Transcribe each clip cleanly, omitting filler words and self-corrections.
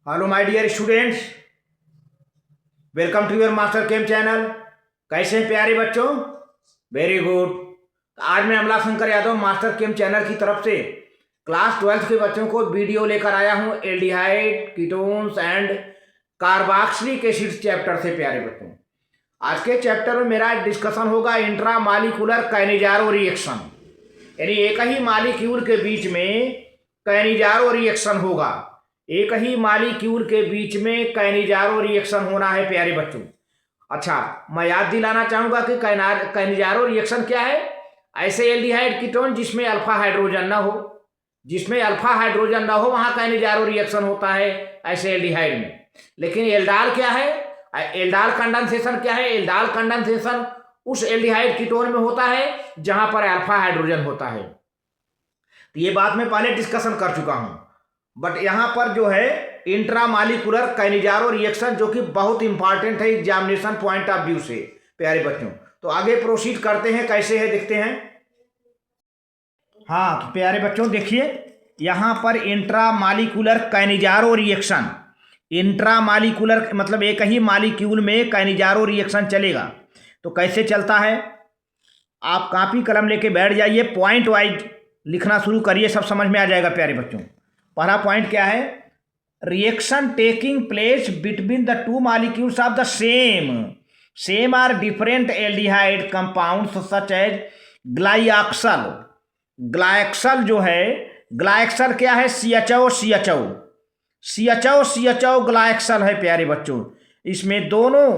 Hello my dear students, welcome to your Master Chem channel. कैसे हैं प्यारे बच्चों? Very good. आज मैं Amla Shankar Yadav Master Chem channel की तरफ से क्लास 12th के बच्चों को वीडियो लेकर आया हूं aldehyde, ketones and carboxylic acids chapter से। प्यारे बच्चों, आज के चैप्टर में मेरा डिस्कशन होगा इंट्रामालिक्यूलर काइनेजारो रिएक्शन, यानी एक ही मालिक्यूल के बीच में काइनेजारो रिएक्शन होगा। एक ही मालिक्यूल के बीच में काइनेजारो रिएक्शन होना है प्यारे बच्चों। अच्छा, मैं याद दिलाना चाहूंगा कि काइनेजारो रिएक्शन क्या है। ऐसे एल्डिहाइड कीटोन जिसमें अल्फा हाइड्रोजन ना हो, जिसमें अल्फा हाइड्रोजन ना हो, वहां काइनेजारो रिएक्शन होता है ऐसे एल्डिहाइड में। लेकिन एल्डाल क्या है? एल्डाल कंडेंसेशन क्या है? एल्डाल कंडेंसेशन उस एल्डिहाइड कीटोन में होता है जहां पर अल्फा हाइड्रोजन होता है। तो ये बात मैं पहले डिस्कशन कर चुका हूं, बट यहां पर जो है इंट्रामालिक्यूलर काइनेजारो रिएक्शन, जो कि बहुत इंपॉर्टेंट है एग्जामिनेशन पॉइंट ऑफ व्यू से प्यारे बच्चों। तो आगे प्रोसीड करते हैं, कैसे है देखते हैं। हाँ तो प्यारे बच्चों देखिए, यहां पर इंट्रामालिक्यूलर काइनेजारो रिएक्शन, इंट्रामालिक्यूलर मतलब एक ही मालिक्यूल में काइनेजारो रिएक्शन चलेगा। तो कैसे चलता है, आप कॉपी कलम लेके बैठ जाइए, पॉइंट वाइज लिखना शुरू करिए, सब समझ में आ जाएगा प्यारे बच्चों। पहला पॉइंट क्या है? Reaction taking place between the two molecules of the same or different aldehyde compounds such as glyoxal. Glyoxal जो है, ग्लाइऑक्सल क्या है? CHO ग्लाइऑक्सल है प्यारे बच्चों। इसमें दोनों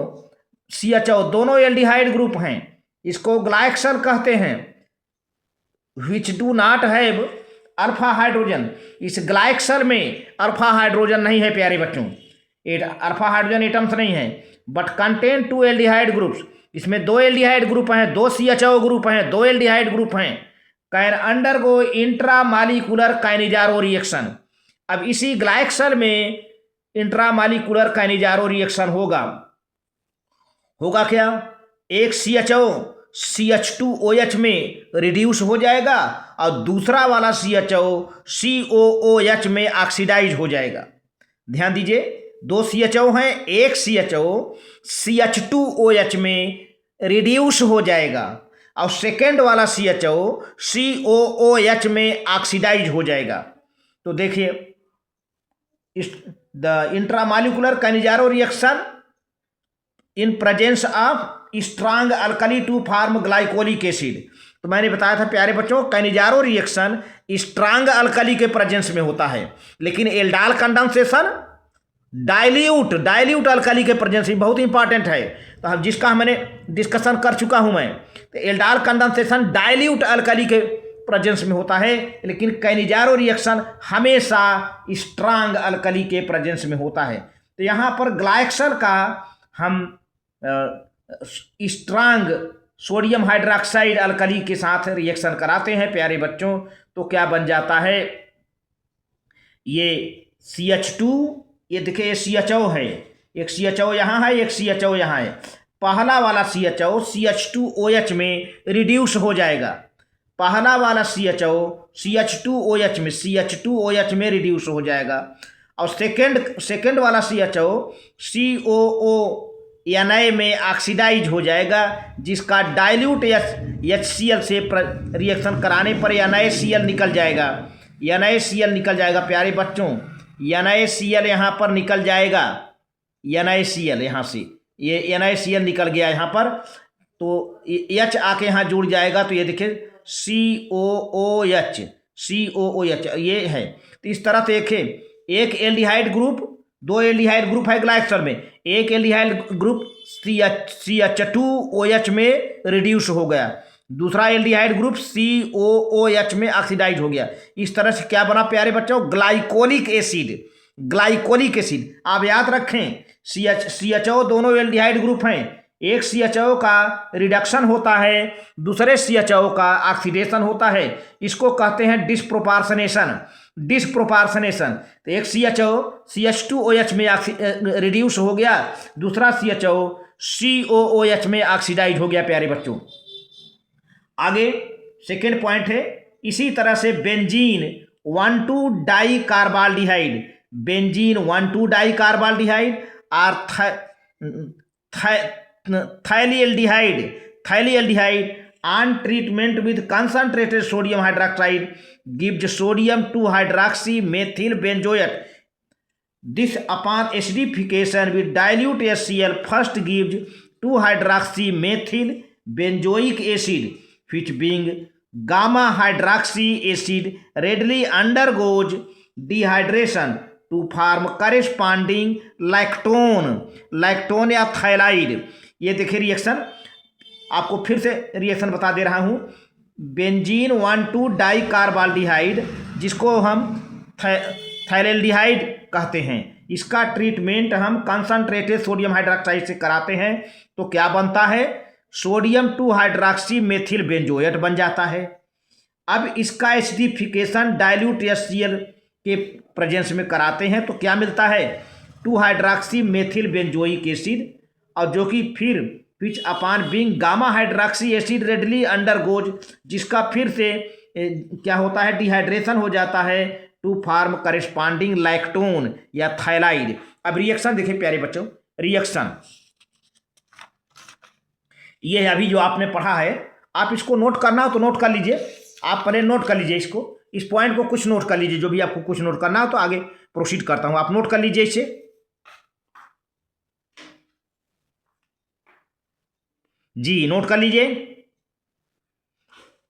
CHO दोनों एल्डिहाइड ग्रुप हैं, इसको ग्लाइऑक्सल कहते हैं। Which do not have alpha hydrogen, इस ग्लाइऑक्सल में अल्फा हाइड्रोजन नहीं है प्यारे बच्चों, अल्फा हाइड्रोजन एटम्स नहीं है। But contain two aldehyde groups, इसमें दो एल्डिहाइड ग्रुप हैं, दो CHO ग्रुप हैं, दो एल्डिहाइड ग्रुप हैं। Can undergo intramolecular Cannizzaro reaction. अब इसी ग्लाइऑक्सल में इंट्रामालिक्यूलर काइनेजारो रिएक्शन होगा क्या? एक CH2OH में रिड्यूस हो जाएगा और दूसरा वाला CHO COOH में ऑक्सीडाइज हो जाएगा। ध्यान दीजिए, दो CHO हैं, एक CHO CH2OH में रिड्यूस हो जाएगा और सेकेंड वाला CHO COOH में ऑक्सीडाइज हो जाएगा। तो देखिए, the intramolecular Cannizzaro reaction in presence of strong alkali to form glycolic acid. तो मैंने बताया था प्यारे बच्चों, काइनेजारो रिएक्शन स्ट्रांग अल्कली के प्रेजेंस में होता है, लेकिन एल्डाल कंडेंसेशन डाइल्यूट अल्कली के प्रेजेंस में। बहुत इंपॉर्टेंट है, तो हम जिसका मैंने डिस्कशन कर चुका हूं मैं। तो एल्डाल कंडेंसेशन डाइल्यूट अल्कली के प्रेजेंस में होता है, लेकिन काइनेजारो रिएक्शन हमेशा स्ट्रांग अल्कली के प्रेजेंस में होता है। तो यहाँ पर ग्लाइऑक्सल का हम स्ट्रांग सोडियम हाइड्रोक्साइड अल्कली के साथ रिएक्शन कराते हैं प्यारे बच्चों। तो क्या बन जाता है? ये CH2, ये देखिए CHO है, एक CHO यहाँ है, एक CHO यहाँ है। पहला वाला CHO CH2OH में रिड्यूस हो जाएगा, पहला वाला CHO CH2OH में रिड्यूस हो जाएगा, और सेकेंड वाला CHO COONA में ऑक्सीडाइज हो जाएगा, जिसका डाइल्यूट HCl से रिएक्शन कराने पर NaCl निकल जाएगा। NaCl निकल जाएगा प्यारे बच्चों, NaCl यहाँ पर निकल जाएगा, NaCl यहाँ से, ये NaCl निकल गया यहाँ पर, तो H आके यहाँ जुड़ जाएगा। तो ये देखिए COOH ये है। तो इस तरह देखें, एक एल्डिहाइड ग्रुप, दो एल्डिहाइड ग्रुप है ग्लाइऑक्सल में, एक एल्डिहाइड ग्रुप CH2OH में रिड्यूस हो गया, दूसरा एल्डिहाइड ग्रुप COOH में ऑक्सीडाइज हो गया। इस तरह से क्या बना प्यारे बच्चों? Glycolic acid. आप याद रखें, CHO दोनों एल्डिहाइड ग्रुप हैं, एक CHO का रिडक्शन होता है, दूसरे CHO का ऑक्सीडेशन होता है। इसको कहते हैं डिस्प्रोपोर्शनेशन। तो एक CH2OH में रिड्यूस हो गया, दूसरा CHO COOH में ऑक्सीडाइज हो गया प्यारे बच्चों। आगे सेकेंड पॉइंट है, इसी तरह से बेंजीन 1,2 डाई कार्बाल्डिहाइड बेंजीन 1,2 डाइकार्बाल्डिहाइड और थाइलिएल्डिहाइड on treatment with concentrated sodium hydroxide gives sodium 2-hydroxy methyl benzoate. This upon acidification with dilute HCl first gives 2-hydroxy methyl benzoic acid, which being gamma hydroxy acid readily undergoes dehydration to form corresponding lactone या थायलाइड। ये देखिए reaction, आपको फिर से reaction बता दे रहा हूँ। Benzene 1,2 डाइकार्बाल्डिहाइड, जिसको हम थाइलेल्डिहाइड कहते हैं, इसका ट्रीटमेंट हम कंसंट्रेटेड सोडियम हाइड्रोक्साइड से कराते हैं तो क्या बनता है? सोडियम 2-हाइड्रोक्सी मेथिल बेंजोएट बन जाता है। अब इसका एसिडिफिकेशन डाइल्यूट HCl के प्रेजेंस में कराते हैं तो क्या मिलता है? 2-हाइड्रोक्सी मेथिल बेंजोइक एसिड, और जो कि फिर which upon being gamma hydroxy acid readily undergoes, जिसका फिर से क्या होता है? डिहाइड्रेशन हो जाता है टू फार्म करेस्पॉन्डिंग लैक्टोन या थायलाइड। अब रिएक्शन देखिए प्यारे बच्चों, रिएक्शन ये अभी जो आपने पढ़ा है, आप इसको नोट करना हो तो नोट कर लीजिए। आप पहले नोट कर लीजिए इसको, इस पॉइंट को कुछ नोट कर लीजिए, जो भी आपको कुछ नोट करना हो तो आगे प्रोसीड करता हूं। आप नोट कर लीजिए इसे। जी नोट कर लीजिए,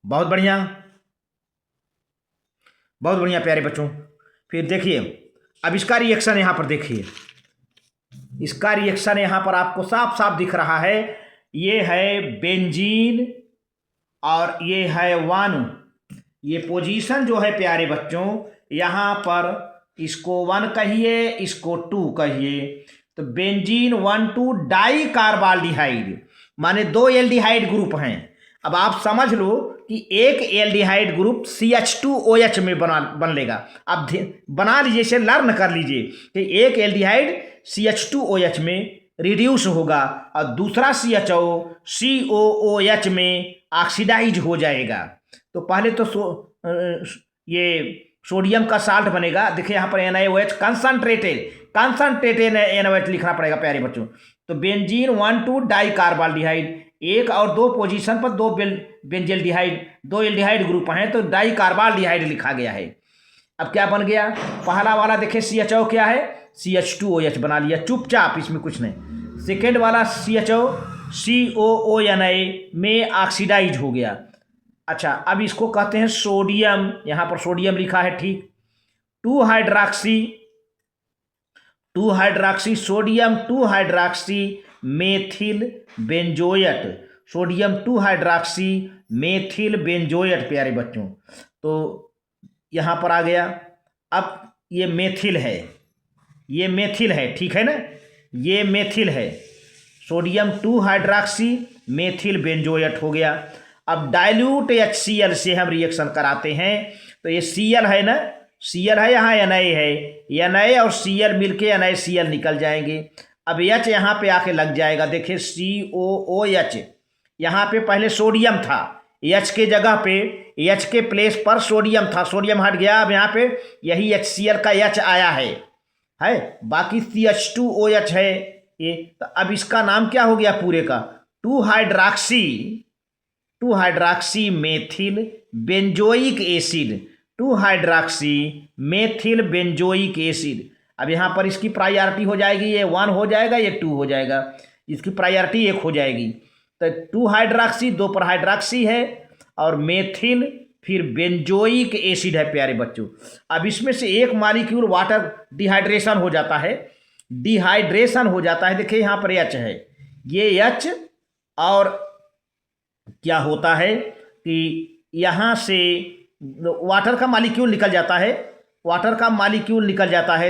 बहुत बढ़िया, बहुत बढ़िया प्यारे बच्चों। फिर देखिए अब इसका रिएक्शन यहां पर देखिए, इसका रिएक्शन यहां पर आपको साफ साफ दिख रहा है। ये है बेंजीन और ये है 1। ये पोजीशन जो है प्यारे बच्चों, यहां पर इसको 1 कहिए, इसको 2 कहिए, तो बेंजीन 1,2 डाइकार्बाल्डिहाइड माने 2 एल्डिहाइड ग्रुप हैं। अब आप समझ लो कि एक एल्डिहाइड ग्रुप CH2OH में बन लेगा। अब बना लीजिए, इसे लर्न कर लीजिए कि एक एल्डिहाइड CH2OH में रिड्यूस होगा और दूसरा CHO COOH में ऑक्सीडाइज हो जाएगा। तो पहले तो ये सोडियम का साल्ट बनेगा। देखिए यहाँ पर NaOH कंसंट्रेटेड NaOH लिखना पड़ेगा प्यारे बच्चों। तो बेंजीन 1,2 डाइकार्बाल्डिहाइड, 1 और 2 पोजीशन पर 2 बेंजेल्डिहाइड, 2 एल्डिहाइड ग्रुप हैं तो डाइकार्बाल्डिहाइड लिखा गया है। अब क्या बन गया? पहला वाला देखिए CHO क्या है? CH2OH बना लिया चुपचाप, इसमें कुछ नहीं। सेकेंड वाला CHO COONA में ऑक्सीडाइज हो गया। अच्छा, अब इसको कहते हैं सोडियम, यहाँ पर सोडियम लिखा है ठीक। Two hydroxy sodium two hydroxy methyl benzoate, sodium two hydroxy methyl benzoate प्यारे बच्चों। तो यहाँ पर आ गया। अब ये मेथिल है, ये मेथिल है, ठीक है ना? ये मेथिल है, सोडियम 2-हाइड्रोक्सी मेथिल बेंजोएट हो गया। अब डाइल्यूट HCl से हम रिएक्शन कराते हैं तो ये Cl है ना, Cl है, यहाँ Na है, Na और Cl मिलके NaCl निकल जाएंगे। अब H यहाँ पे आके लग जाएगा। देखिए COOH, यहाँ पे पहले सोडियम था, H के जगह पे, H के प्लेस पर सोडियम था, सोडियम हट गया। अब यहाँ पे यही HCl का H आया है, बाकी CH2OH है ये। तो अब इसका नाम क्या हो गया पूरे का? Two hydroxy methyl benzoic acid, two hydroxy methyl benzoic acid. अब यहाँ पर इसकी प्रायोरिटी हो जाएगी, ये 1 हो जाएगा, ये 2 हो जाएगा, इसकी प्रायोरिटी 1 हो जाएगी। तो 2-हाइड्रोक्सी 2 पर हाइड्रोक्सी है और मेथिल फिर बेंजोइक एसिड है प्यारे बच्चों। अब इसमें से एक मॉलिक्यूल वाटर डिहाइड्रेशन हो जाता है, देखिए यहाँ पर H है, ये H, और क्या होता है कि यहाँ से वाटर का मॉलिक्यूल निकल जाता है,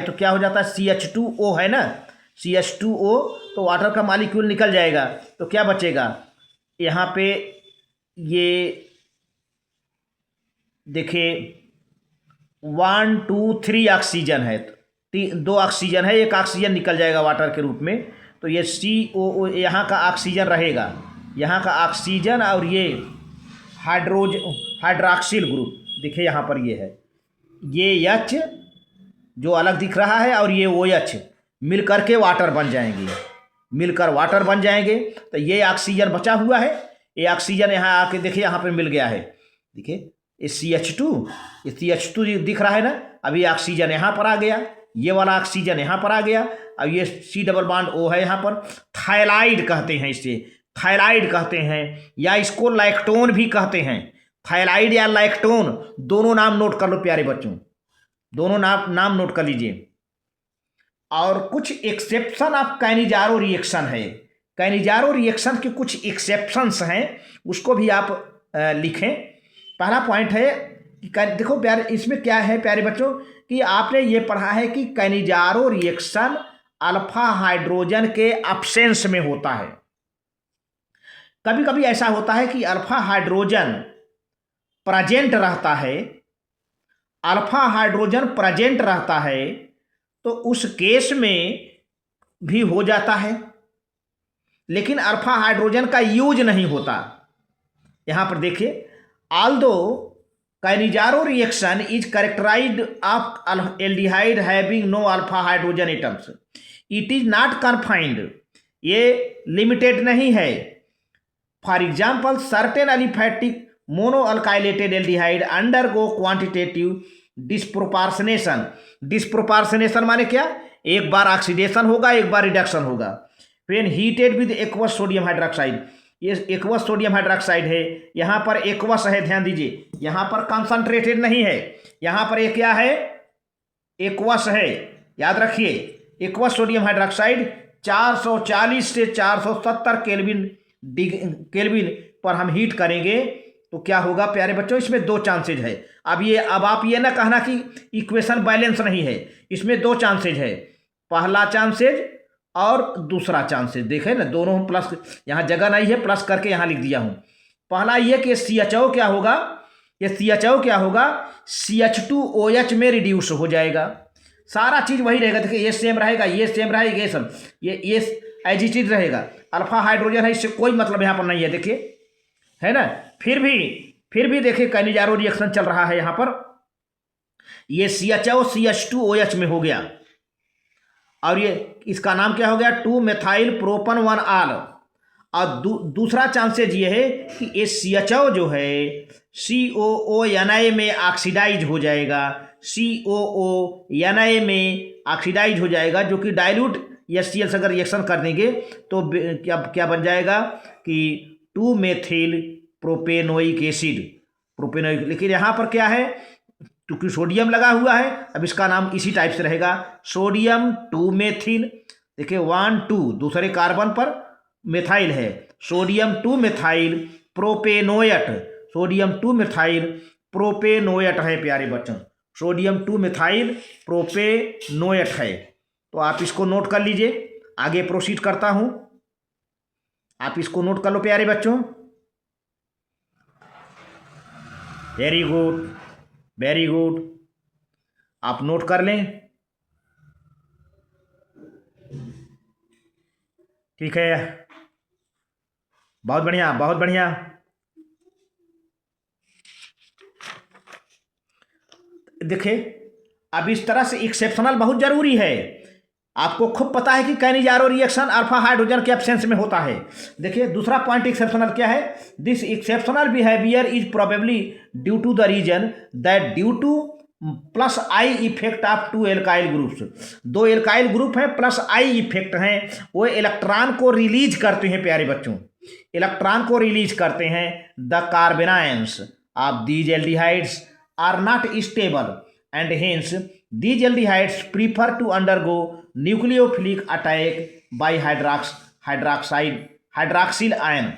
तो क्या हो जाता है? CH2O है ना, CH2O, तो वाटर का मॉलिक्यूल निकल जाएगा तो क्या बचेगा? यहाँ पे ये देखिए 1 2 3 ऑक्सीजन है, 2 ऑक्सीजन है, 1 ऑक्सीजन निकल जाएगा वाटर के रूप में। तो ये COO यहाँ का ऑक्सीजन रहेगा, यहाँ का ऑक्सीजन, और ये हाइड्रोक्सिल ग्रुप देखिए यहाँ पर ये है, ये H जो अलग दिख रहा है और ये OH मिल करके वाटर बन जाएंगे, मिलकर वाटर बन जाएंगे। तो ये ऑक्सीजन बचा हुआ है, ये ऑक्सीजन यहाँ आके देखिए यहाँ पर मिल गया है, देखिए ये CH2, ये CH2 दिख रहा है ना। अभी ऑक्सीजन यहाँ पर आ गया, ये वाला ऑक्सीजन यहाँ पर आ गया। अब ये C डबल बॉन्ड O है यहाँ पर। थायलाइड कहते हैं इसे, थायलाइड कहते हैं, या इसको लैक्टोन भी कहते हैं। थायलाइड या लैक्टोन दोनों नाम नोट कर लो प्यारे बच्चों, दोनों नाम नोट कर लीजिए। और कुछ एक्सेप्शन ऑफ कैनिजारो रिएक्शन है, कैनिजारो रिएक्शन के कुछ एक्सेप्शंस हैं, उसको भी आप लिखें। पहला पॉइंट है कि देखो प्यारे, इसमें क्या है प्यारे बच्चों कि आपने ये पढ़ा है कि कैनिजारो रिएक्शन अल्फा हाइड्रोजन के अब्सेंस में होता है। कभी कभी ऐसा होता है कि अल्फा हाइड्रोजन प्रेजेंट रहता है, अल्फा हाइड्रोजन प्रेजेंट रहता है, तो उस केस में भी हो जाता है, लेकिन अल्फा हाइड्रोजन का यूज नहीं होता। यहां पर देखिए, although Cannizzaro reaction is characterized of aldehyde having no alpha hydrogen atoms, it is not confined, ये लिमिटेड नहीं है। For example certain aliphatic mono alkylated aldehyde undergo quantitative disproportionation. Disproportionation माने क्या, एक बार ऑक्सीडेशन होगा, एक बार रिडक्शन होगा। When heated with aqueous sodium hydroxide, ये एक्वस सोडियम हाइड्रोक्साइड है, यहाँ पर एक्वस है, ध्यान दीजिए, यहाँ पर कंसंट्रेटेड नहीं है, यहाँ पर ये क्या है, एक्वस है, याद रखिए। एक्वस सोडियम हाइड्रोक्साइड 440 से 470 केल्विन पर हम हीट करेंगे तो क्या होगा प्यारे बच्चों, इसमें दो चांसेज है। अब आप ये ना कहना कि इक्वेशन बैलेंस नहीं है, इसमें दो चांसेज है, पहला चांसेज और दूसरा चांसेज। देखें ना, दोनों हम प्लस, यहाँ जगह नहीं है, प्लस करके यहाँ लिख दिया हूँ। पहला ये कि CHO क्या होगा, ये CHO क्या होगा, CH2OH में रिड्यूस हो जाएगा, सारा चीज़ वही रहेगा। देखिए ये सेम रहेगा, ये सेम रहेगा, ये सब ये एज इट इज रहेगा। अल्फा हाइड्रोजन है, इससे कोई मतलब यहाँ पर नहीं है, देखिए है ना। फिर भी देखिए कैनिजारो रिएक्शन चल रहा है यहाँ पर, ये CHO CH2OH में हो गया, और ये इसका नाम क्या हो गया, 2 मेथाइल प्रोपन 1 आल। और दूसरा चांसेज ये है कि ये CHO जो है COONA में ऑक्सीडाइज हो जाएगा, COONA में ऑक्सीडाइज हो जाएगा, जो कि डाइल्यूट HCl से अगर रिएक्शन कर देंगे तो क्या बन जाएगा कि 2 मेथिल प्रोपेनोइक एसिड, प्रोपेनोइक। लेकिन यहाँ पर क्या है, क्योंकि सोडियम लगा हुआ है, अब इसका नाम इसी टाइप से रहेगा, सोडियम 2 मेथिल। देखिए 1 2 दूसरे कार्बन पर मेथाइल है, sodium 2 methyl propanoate, sodium 2 methyl propanoate है प्यारे बच्चों, सोडियम 2 मेथाइल प्रोपेनोएट है। तो आप इसको नोट कर लीजिए, आगे प्रोसीड करता हूं, आप इसको नोट कर लो प्यारे बच्चों। वेरी गुड, वेरी गुड, आप नोट कर लें, ठीक है, बहुत बढ़िया, बहुत बढ़िया। देखिए अब इस तरह से एक्सेप्शनल बहुत जरूरी है, आपको खूब पता है कि कैनिजारो रिएक्शन अल्फा हाइड्रोजन के एब्सेंस में होता है। देखिए दूसरा पॉइंट एक्सेप्शनल क्या है, this exceptional behaviour is probably due to the reason that due to plus I effect of 2 alkyl groups. 2 alkyl group हैं प्लस आई इफेक्ट हैं, वो इलेक्ट्रॉन को रिलीज करते हैं प्यारे बच्चों, इलेक्ट्रॉन को रिलीज करते हैं। The carbanions of these aldehydes are not stable and hence these aldehydes prefer to undergo nucleophilic attack by hydroxyl ion।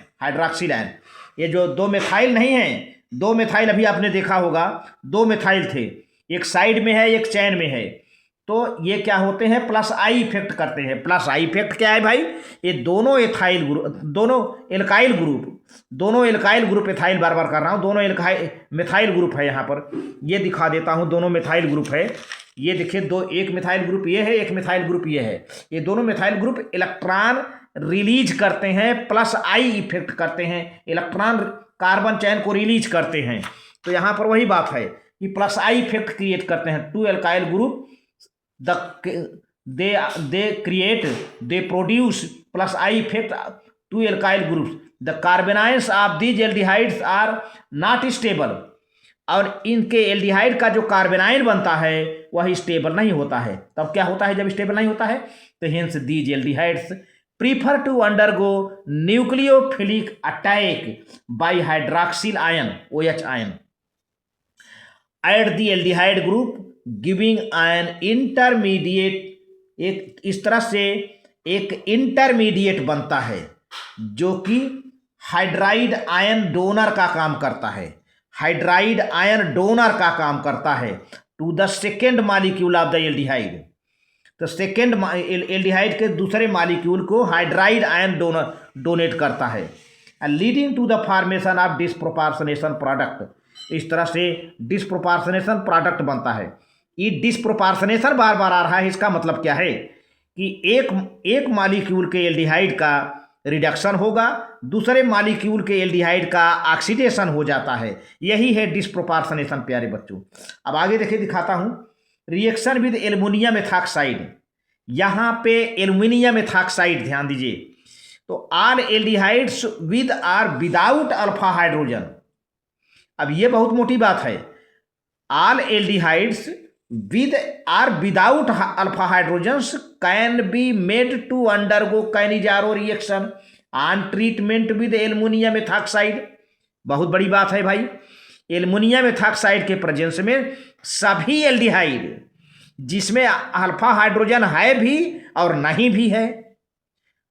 ये जो 2 मेथाइल नहीं है, 2 मेथाइल अभी आपने देखा होगा, 2 मेथाइल थे, एक साइड में है एक चैन में है, तो ये क्या होते हैं, प्लस आई इफेक्ट करते हैं। प्लस आई इफेक्ट क्या है भाई, ये दोनों एथाइल ग्रुप, दोनों एल्काइल ग्रुप एथाइल, बार बार कर रहा हूँ, दोनों मेथाइल ग्रुप है। यहाँ पर ये दिखा देता हूँ, दोनों मेथाइल ग्रुप है, ये देखिए एक मेथाइल ग्रुप ये है, एक मेथाइल ग्रुप ये है, ये दोनों मेथाइल ग्रुप इलेक्ट्रॉन रिलीज करते हैं, प्लस आई इफेक्ट करते हैं, इलेक्ट्रॉन कार्बन चैन को रिलीज करते हैं। तो यहाँ पर वही बात है कि प्लस आई इफेक्ट क्रिएट करते हैं, 2 alkyl group the they create they produce plus I effect two alkyl groups, the carbanions of these aldehydes are not stable, और इनके एल्डिहाइड का जो कार्बेनाइन बनता है वह स्टेबल नहीं होता है। तब क्या होता है जब स्टेबल नहीं होता है? तो hence these aldehydes prefer to undergo nucleophilic attack by hydroxyl ion OH ion at the aldehyde group giving an intermediate. एक इस तरह से एक इंटरमीडिएट बनता है जो कि हाइड्राइड आयन डोनर का काम करता है, हाइड्राइड आयन डोनर का काम करता है to the second molecule of the aldehyde. तो सेकेंड एल्डिहाइड के दूसरे मॉलिक्यूल को हाइड्राइड आयन डोनर डोनेट करता है, leading to the formation of disproportionation product. इस तरह से डिसप्रोपोर्शनेशन प्रोडक्ट बनता है। ये डिसप्रोपोर्शनेशन बार बार आ रहा है, इसका मतलब क्या है कि एक मॉलिक्यूल के एल्डिहाइड का रिडक्शन होगा, दूसरे मॉलिक्यूल के एल्डिहाइड का ऑक्सीडेशन हो जाता है। यही है डिसप्रोपोर्शनेशन प्यारे बच्चों। अब आगे देखिए दिखाता हूँ, रिएक्शन विद एल्युमिनियम एथॉक्साइड। यहाँ पे एल्युमिनियम एथॉक्साइड ध्यान दीजिए, तो all aldehydes with or without alpha hydrogen. अब ये बहुत मोटी बात है, all aldehydes with or without alpha hydrogens can be made to undergo Cannizzaro reaction on treatment with aluminum ethoxide। बहुत बड़ी बात है भाई, एल्युमिनियम एथॉक्साइड के प्रेजेंस में सभी एल्डिहाइड जिसमें अल्फा हाइड्रोजन है भी और नहीं भी है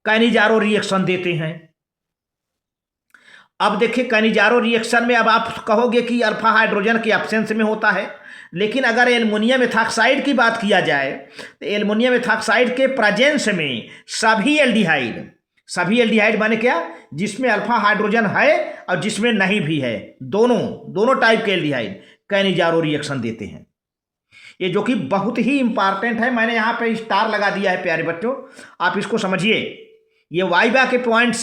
कैनिजारो रिएक्शन देते हैं। अब देखिए कैनिजारो रिएक्शन में अब आप कहोगे कि अल्फा हाइड्रोजन के एब्सेंस में होता है, लेकिन अगर एल्युमिनियम एथॉक्साइड की बात किया जाए तो एल्युमिनियम एथॉक्साइड के प्रेजेंस में सभी एल्डिहाइड माने क्या, जिसमें अल्फा हाइड्रोजन है और जिसमें नहीं भी है, दोनों टाइप के एल्डिहाइड कैनिजारो रिएक्शन देते हैं। ये जो कि बहुत ही इंपॉर्टेंट है, मैंने यहाँ पे स्टार लगा दिया है प्यारे बच्चों, आप इसको समझिए। ये वाइवा के पॉइंट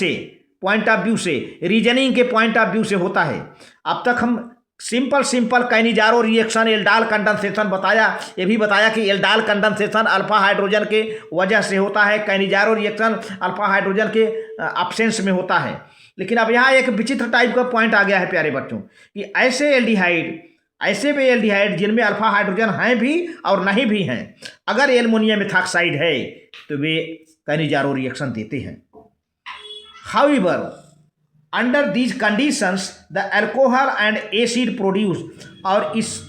ऑफ व्यू से, रीजनिंग के पॉइंट ऑफ व्यू से होता है। अब तक हम सिंपल कैनिजारो रिएक्शन, एल्डाल कंडेंसेशन बताया, ये भी बताया कि एल्डाल कंडेंसेशन अल्फा हाइड्रोजन के वजह से होता है, कैनिजारो रिएक्शन अल्फा हाइड्रोजन के एब्सेंस में होता है। लेकिन अब यहाँ एक विचित्र टाइप का पॉइंट आ गया है प्यारे बच्चों कि ऐसे भी एल्डिहाइड जिनमें अल्फा हाइड्रोजन हैं भी और नहीं भी हैं, अगर एल्युमिनियम एथॉक्साइड है तो वे कैनिजारो रिएक्शन देते हैं। However under these conditions the alcohol and acid produce, और इस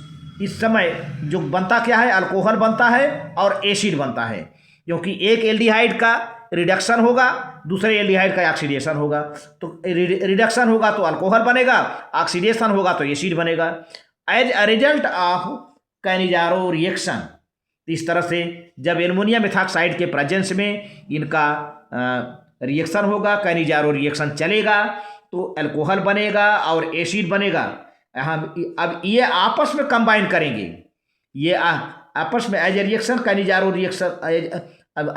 समय जो बनता क्या है, अल्कोहल बनता है और एसिड बनता है, क्योंकि एक एल्डिहाइड का रिडक्शन होगा, दूसरे एल्डिहाइड का ऑक्सीडेशन होगा। तो रिडक्शन होगा तो अल्कोहल बनेगा, ऑक्सीडेशन होगा तो एसिड बनेगा as a result of Cannizzaro reaction. इस तरह से जब एल्युमिनियम एथॉक्साइड के प्रेजेंस में इनका रिएक्शन होगा, कैनिजारो रिएक्शन चलेगा, तो अल्कोहल बनेगा और एसिड बनेगा। अब ये आपस में कंबाइन करेंगे, ये आपस में as a reaction Cannizzaro reaction,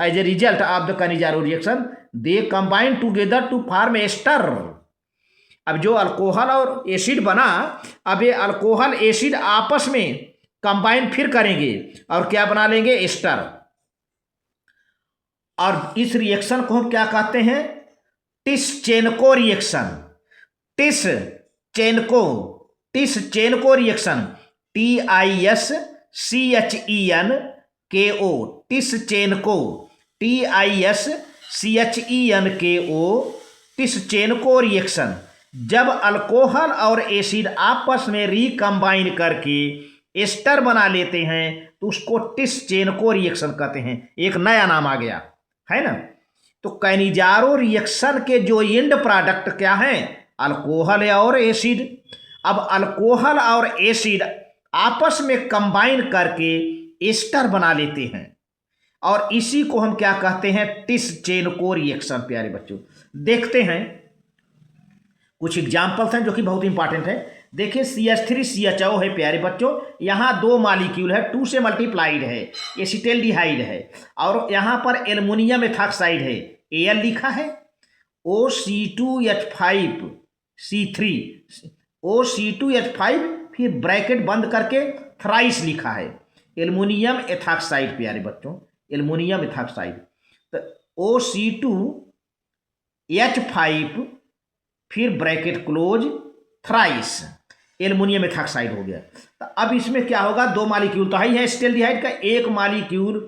as a result of the Cannizzaro reaction they combine together to form ester. अब जो अल्कोहल और एसिड बना, अब ये अल्कोहल एसिड आपस में कंबाइन फिर करेंगे और क्या बना लेंगे, एस्टर। और इस रिएक्शन को हम क्या कहते हैं, Tishchenko reaction. Tishchenko reaction, TISCHENKO, Tishchenko, TISCHENKO, Tishchenko reaction. जब अल्कोहल और एसिड आपस में रिकम्बाइन करके एस्टर बना लेते हैं तो उसको टिस-चेनको रिएक्शन कहते हैं। एक नया नाम आ गया है ना। तो कैनिजारो रिएक्शन के जो एंड प्रोडक्ट क्या हैं, अल्कोहल और एसिड। अब अल्कोहल और एसिड आपस में कंबाइन करके एस्टर बना लेते हैं और इसी को हम क्या कहते हैं, टिस-चेनको रिएक्शन। प्यारे बच्चों देखते हैं कुछ एग्जाम्पल्स हैं जो कि बहुत इंपॉर्टेंट है। देखिए CH3CHO है प्यारे बच्चों, यहाँ 2 मॉलिक्यूल है, 2 से मल्टीप्लाइड है, एसिटाल्डिहाइड है, और यहाँ पर एल्युमिनियम एथॉक्साइड है, Al लिखा है, OC2H5C3, OC2H5 फिर ब्रैकेट बंद करके थ्राइस लिखा है, एल्युमिनियम एथॉक्साइड प्यारे बच्चों, एल्युमिनियम एथॉक्साइड। तो O C2H5 फिर bracket close thrice, aluminium ethoxide हो गया। तो अब इसमें क्या होगा, दो मालिक्यूल तो ही है एसिटाल्डिहाइड का, एक मालिक्यूल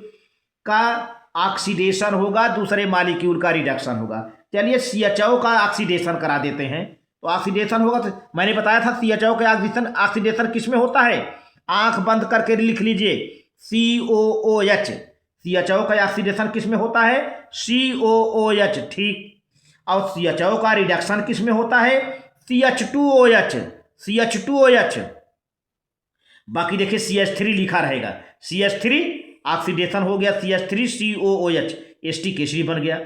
का ऑक्सीडेशन होगा, दूसरे मालिक्यूल का रिडक्शन होगा। चलिए CHO का ऑक्सीडेशन करा देते हैं। तो ऑक्सीडेशन होगा, तो मैंने बताया था CHO का ऑक्सीडेशन किस में होता है, आंख बंद करके लिख लीजिए, COOH। CHO का ऑक्सीडेशन किस में होता है, COOH, ठीक। और CHO का रिडक्शन किस में होता है, CH2OH, CH2OH। बाकी देखिए CH3 लिखा रहेगा, CH3 ऑक्सीडेशन हो गया, CH3COOH, एस्टिक एसिड बन गया।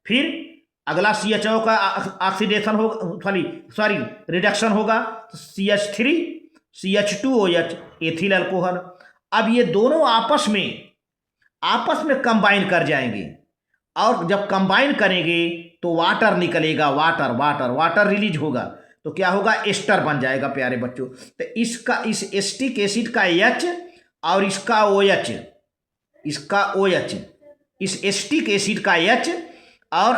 फिर अगला CHO का ऑक्सीडेशन हो, सॉरी रिडक्शन होगा, CH3 CH2OH, एथिल अल्कोहल। अब ये दोनों आपस में कंबाइन कर जाएंगे, और जब कंबाइन करेंगे तो वाटर निकलेगा, वाटर रिलीज होगा, तो क्या होगा, एस्टर बन जाएगा प्यारे बच्चों। तो इस एस्टिक एसिड का H और इसका OH, इस एस्टिक एसिड का H और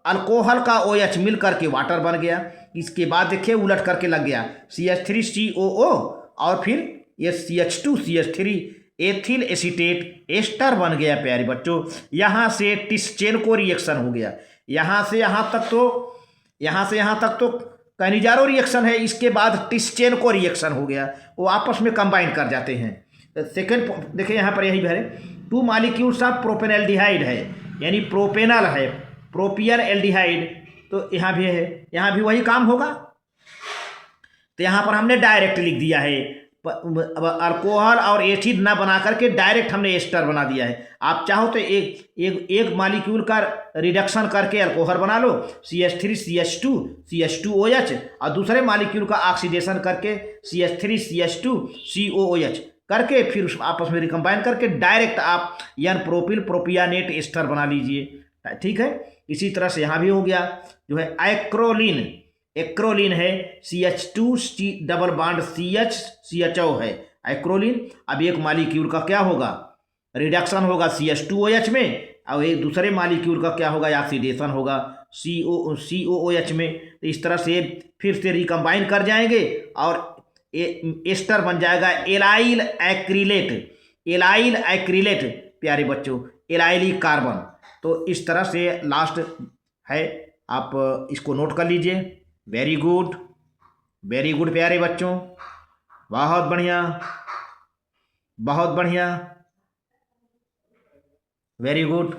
अल्कोहल का OH मिल करके वाटर बन गया। इसके बाद देखिए उलट करके लग गया, CH3COO और फिर ये CH2CH3, एथिल एसीटेट एस्टर बन गया प्यारे बच्चों। यहाँ से टिस्चेनको रिएक्शन हो गया, यहाँ से यहाँ तक तो कैनिजारो रिएक्शन है, इसके बाद टिस्चेनको रिएक्शन हो गया, वो आपस में कंबाइन कर जाते हैं। सेकेंड देखिए यहाँ पर यही है, 2 मॉलिक्यूल्स ऑफ प्रोपेनल्डिहाइड है, यानी प्रोपेनल है, प्रोपियन एल्डिहाइड, तो यहाँ भी है, यहाँ भी वही काम होगा। तो यहाँ पर हमने डायरेक्ट लिख दिया है, अल्कोहल और एसिड ना बना करके डायरेक्ट हमने एस्टर बना दिया है। आप चाहो तो एक मॉलिक्यूल का रिडक्शन करके अल्कोहल बना लो, CH3 CH2 CH2OH, और दूसरे मॉलिक्यूल का ऑक्सीडेशन करके CH3 CH2 COOH करके फिर उस आपस में रिकम्बाइन करके डायरेक्ट आप एन प्रोपिल प्रोपियानेट एस्टर बना लीजिए, ठीक है। इसी तरह से यहाँ भी हो गया, जो है एक्रोलीन है, CH2 डबल बॉन्ड CHO है एक्रोलीन। अब एक मालिक्यूल का क्या होगा, रिडक्शन होगा CH2OH में, और एक दूसरे मालिक्यूल का क्या होगा, ऑक्सीडेशन होगा COOH में। तो इस तरह से फिर से रिकम्बाइन कर जाएंगे और एस्टर बन जाएगा एलाइल एक्रिलेट प्यारे बच्चों, एलाइलिक कार्बन। तो इस तरह से लास्ट है, आप इसको नोट कर लीजिए। वेरी गुड प्यारे बच्चों, बहुत बढ़िया, वेरी गुड।